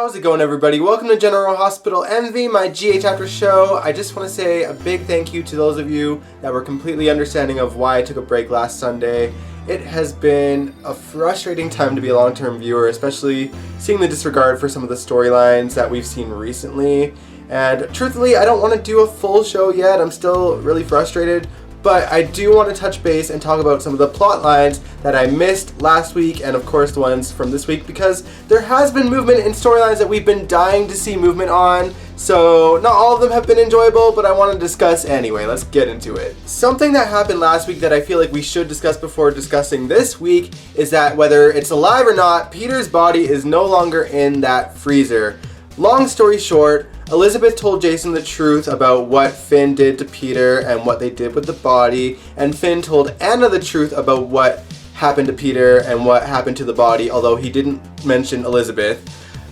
How's it going, everybody? Welcome to General Hospital Envy, my GH After show. I just want to say a big thank you to those of you that were completely understanding of why I took a break last Sunday. It has been a frustrating time to be a long-term viewer, especially seeing the disregard for some of the storylines that we've seen recently. And truthfully, I don't want to do a full show yet. I'm still really frustrated. But I do want to touch base and talk about some of the plot lines that I missed last week and of course the ones from this week, because there has been movement in storylines that we've been dying to see movement on. So not all of them have been enjoyable, but I want to discuss anyway. Let's get into it. Something that happened last week that I feel like we should discuss before discussing this week is that whether it's alive or not, Peter's body is no longer in that freezer. Long story short, Elizabeth told Jason the truth about what Finn did to Peter and what they did with the body, and Finn told Anna the truth about what happened to Peter and what happened to the body, although he didn't mention Elizabeth.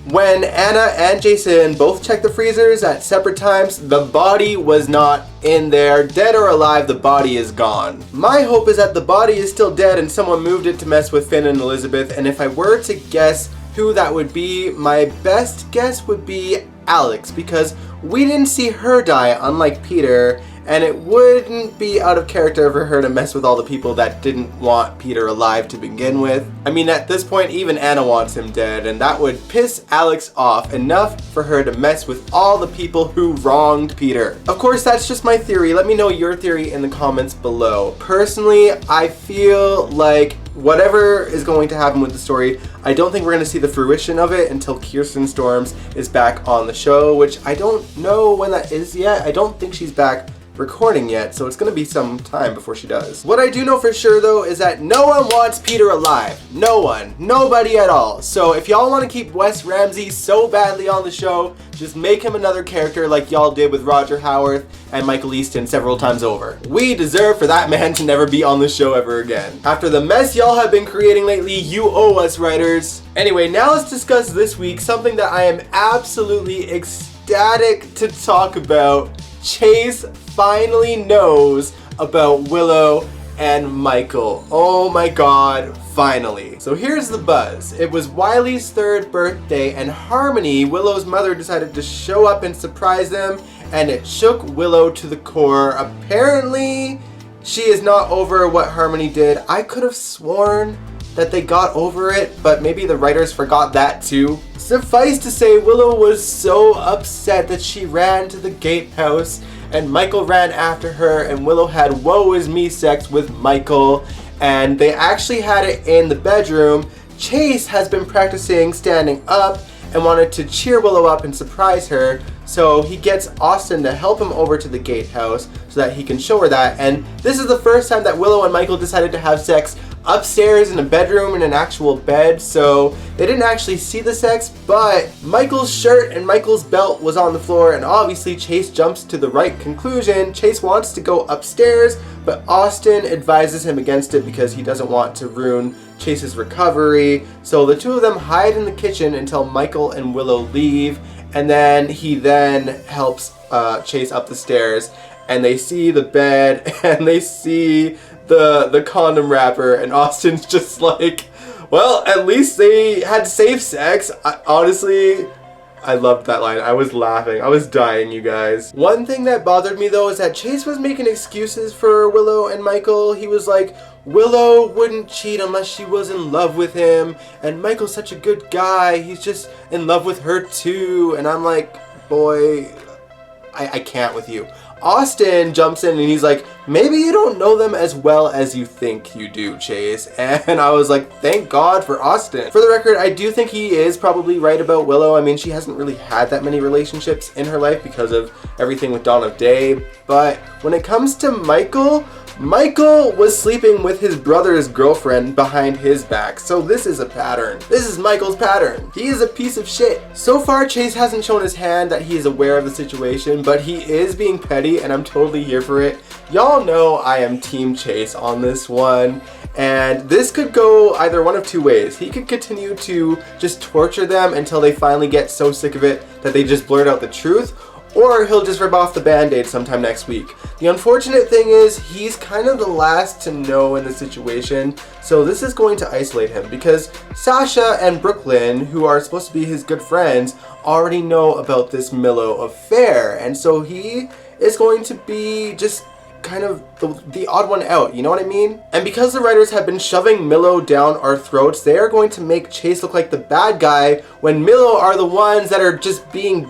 When Anna and Jason both checked the freezers at separate times, the body was not in there. Dead or alive, the body is gone. My hope is that the body is still dead and someone moved it to mess with Finn and Elizabeth, and if I were to guess who that would be, my best guess would be Alex, because we didn't see her die, unlike Peter, and it wouldn't be out of character for her to mess with all the people that didn't want Peter alive to begin with. I mean, at this point, even Anna wants him dead, and that would piss Alex off enough for her to mess with all the people who wronged Peter. Of course, that's just my theory. Let me know your theory in the comments below. Personally, I feel like whatever is going to happen with the story, I don't think we're going to see the fruition of it until Kirsten Storms is back on the show, which I don't know when that is yet. I don't think she's back recording yet, so it's going to be some time before she does. What I do know for sure, though, is that no one wants Peter alive. No one. Nobody at all. So if y'all want to keep Wes Ramsey so badly on the show, just make him another character like y'all did with Roger Howarth and Michael Easton several times over. We deserve for that man to never be on the show ever again. After the mess y'all have been creating lately, you owe us, writers. Anyway, now let's discuss this week something that I am absolutely ecstatic to talk about. Chase finally knows about Willow and Michael. Oh my god, finally. So here's the buzz. It was Wiley's 3rd birthday, and Harmony, Willow's mother, decided to show up and surprise them, and it shook Willow to the core. Apparently, she is not over what Harmony did. I could have sworn that they got over it, but maybe the writers forgot that too. Suffice to say, Willow was so upset that she ran to the gatehouse, and Michael ran after her, and Willow had woe is me sex with Michael, and they actually had it in the bedroom. Chase has been practicing standing up and wanted to cheer Willow up and surprise her, so he gets Austin to help him over to the gatehouse so that he can show her that, and this is the first time that Willow and Michael decided to have sex upstairs in a bedroom in an actual bed, so they didn't actually see the sex, but Michael's shirt and Michael's belt was on the floor, and obviously Chase jumps to the right conclusion. Chase wants to go upstairs, but Austin advises him against it because he doesn't want to ruin Chase's recovery, so the two of them hide in the kitchen until Michael and Willow leave, and then he helps Chase up the stairs, and they see the bed, and they see the condom wrapper, and Austin's just like, well, at least they had safe sex. Honestly, I loved that line. I was laughing. I was dying, you guys. One thing that bothered me, though, is that Chase was making excuses for Willow and Michael. He was like, Willow wouldn't cheat unless she was in love with him, and Michael's such a good guy. He's just in love with her too. And I'm like, boy, I can't with you. Austin jumps in and he's like, maybe you don't know them as well as you think you do, Chase. And I was like, thank God for Austin. For the record, I do think he is probably right about Willow. I mean, she hasn't really had that many relationships in her life because of everything with Dawn of Day. But when it comes to Michael was sleeping with his brother's girlfriend behind his back, so this is a pattern. This is Michael's pattern. He is a piece of shit. So far, Chase hasn't shown his hand that he is aware of the situation, but he is being petty, and I'm totally here for it. Y'all know I am Team Chase on this one, and this could go either one of two ways. He could continue to just torture them until they finally get so sick of it that they just blurt out the truth, or he'll just rip off the band-aid sometime next week. The unfortunate thing is he's kind of the last to know in the situation, so this is going to isolate him because Sasha and Brooklyn, who are supposed to be his good friends, already know about this Willow affair, and so he is going to be just kind of the odd one out, you know what I mean? And because the writers have been shoving Willow down our throats, they are going to make Chase look like the bad guy when Willow are the ones that are just being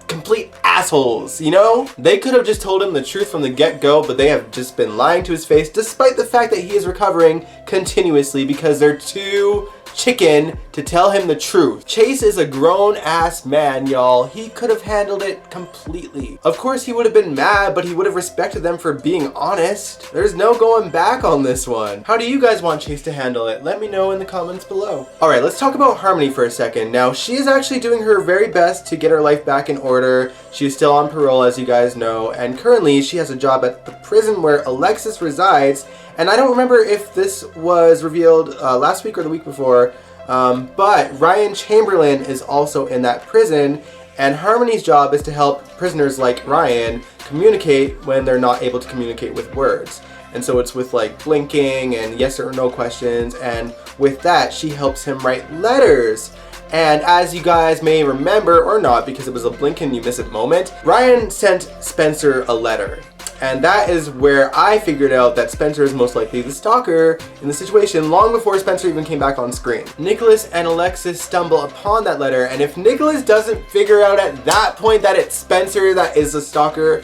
complete assholes, you know? They could have just told him the truth from the get-go, but they have just been lying to his face despite the fact that he is recovering continuously because they're too chicken to tell him the truth. Chase is a grown-ass man, y'all. He could have handled it completely. Of course, he would have been mad, but he would have respected them for being honest. There's no going back on this one. How do you guys want Chase to handle it? Let me know in the comments below. Alright, let's talk about Harmony for a second. Now, she is actually doing her very best to get her life back in order. She is still on parole, as you guys know, and currently she has a job at the prison where Alexis resides. And I don't remember if this was revealed last week or the week before, but Ryan Chamberlain is also in that prison, and Harmony's job is to help prisoners like Ryan communicate when they're not able to communicate with words. And so it's with like blinking and yes or no questions, and with that she helps him write letters. And as you guys may remember, or not because it was a blink and you miss it moment, Ryan sent Spencer a letter. And that is where I figured out that Spencer is most likely the stalker in the situation long before Spencer even came back on screen. Nicholas and Alexis stumble upon that letter, and if Nicholas doesn't figure out at that point that it's Spencer that is the stalker,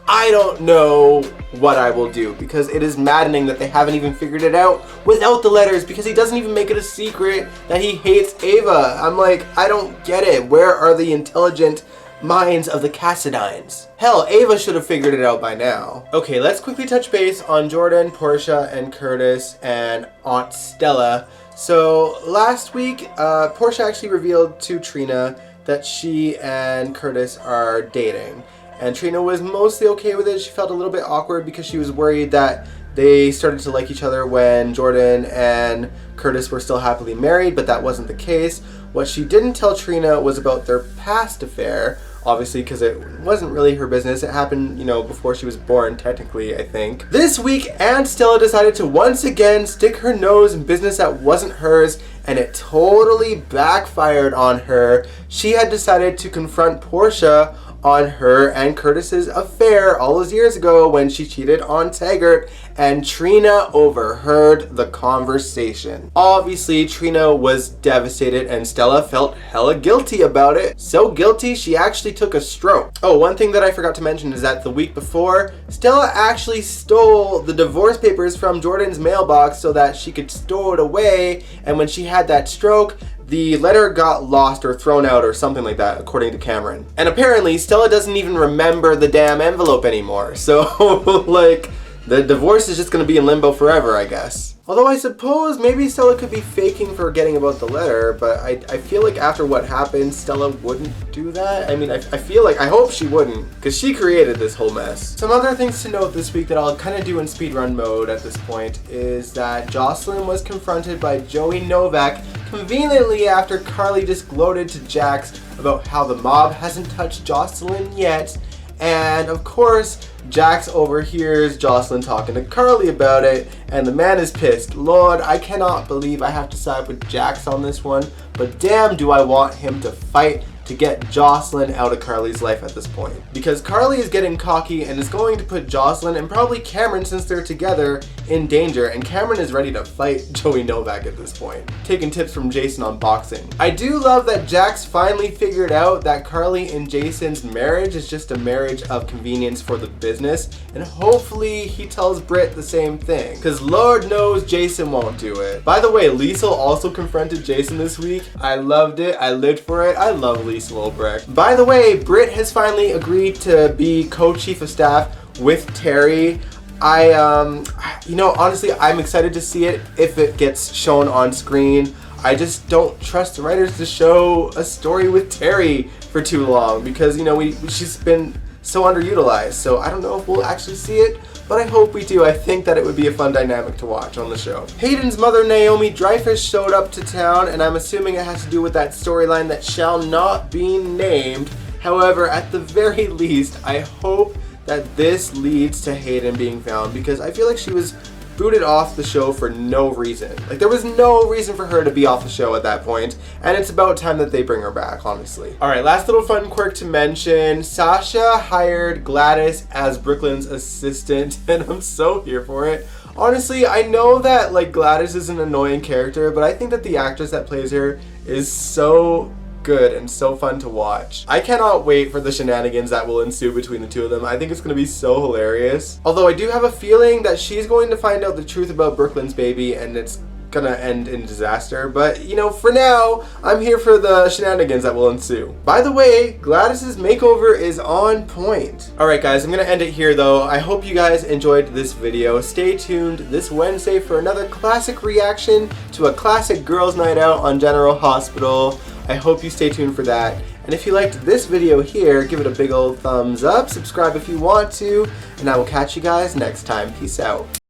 I don't know what I will do, because it is maddening that they haven't even figured it out without the letters, because he doesn't even make it a secret that he hates Ava. I'm like, I don't get it. Where are the intelligent minds of the Cassidines? Hell, Ava should have figured it out by now. Okay, let's quickly touch base on Jordan, Portia, and Curtis, and Aunt Stella. So last week, Portia actually revealed to Trina that she and Curtis are dating. And Trina was mostly okay with it. She felt a little bit awkward because she was worried that they started to like each other when Jordan and Curtis were still happily married, but that wasn't the case. What she didn't tell Trina was about their past affair, obviously because it wasn't really her business. It happened, you know, before she was born, technically, I think. This week, Aunt Stella decided to once again stick her nose in business that wasn't hers, and it totally backfired on her. She had decided to confront Portia on her and Curtis's affair all those years ago when she cheated on Taggart, and Trina overheard the conversation. Obviously, Trina was devastated and Stella felt hella guilty about it. So guilty, she actually took a stroke. Oh, one thing that I forgot to mention is that the week before, Stella actually stole the divorce papers from Jordan's mailbox so that she could store it away, and when she had that stroke, the letter got lost or thrown out or something like that, according to Cameron. And apparently, Stella doesn't even remember the damn envelope anymore. So, like, the divorce is just gonna be in limbo forever, I guess. Although I suppose maybe Stella could be faking forgetting about the letter, but I feel like after what happened, Stella wouldn't do that. I mean, I feel like, I hope she wouldn't, because she created this whole mess. Some other things to note this week that I'll kind of do in speedrun mode at this point is that Jocelyn was confronted by Joey Novak conveniently after Carly just gloated to Jax about how the mob hasn't touched Jocelyn yet. And of course, Jax overhears Jocelyn talking to Carly about it, and the man is pissed. Lord, I cannot believe I have to side with Jax on this one, but damn do I want him to fight to get Jocelyn out of Carly's life at this point. Because Carly is getting cocky and is going to put Jocelyn and probably Cameron, since they're together, in danger, and Cameron is ready to fight Joey Novak at this point, taking tips from Jason on boxing. I do love that Jax finally figured out that Carly and Jason's marriage is just a marriage of convenience for the business, and hopefully he tells Britt the same thing, because Lord knows Jason won't do it. By the way, Liesl also confronted Jason this week. I loved it. I lived for it. I love Liesl Obrecht. By the way, Britt has finally agreed to be co-chief of staff with Terry. Honestly, I'm excited to see it if it gets shown on screen. I just don't trust the writers to show a story with Terry for too long because, she's been so underutilized. So I don't know if we'll actually see it, but I hope we do. I think that it would be a fun dynamic to watch on the show. Hayden's mother, Naomi Dreyfus, showed up to town, and I'm assuming it has to do with that storyline that shall not be named, However, at the very least, I hope that this leads to Hayden being found, because I feel like she was booted off the show for no reason. Like, there was no reason for her to be off the show at that point, and it's about time that they bring her back, honestly. Alright, last little fun quirk to mention. Sasha hired Gladys as Brooklyn's assistant, and I'm so here for it. Honestly, I know that, like, Gladys is an annoying character, but I think that the actress that plays her is so good and so fun to watch. I cannot wait for the shenanigans that will ensue between the two of them. I think it's going to be so hilarious. Although I do have a feeling that she's going to find out the truth about Brooklyn's baby and it's gonna end in disaster, but you know, for now, I'm here for the shenanigans that will ensue. By the way, Gladys's makeover is on point. Alright guys, I'm gonna end it here though. I hope you guys enjoyed this video. Stay tuned this Wednesday for another classic reaction to a classic girls' night out on General Hospital. I hope you stay tuned for that. And if you liked this video here, give it a big old thumbs up, subscribe if you want to, and I will catch you guys next time. Peace out.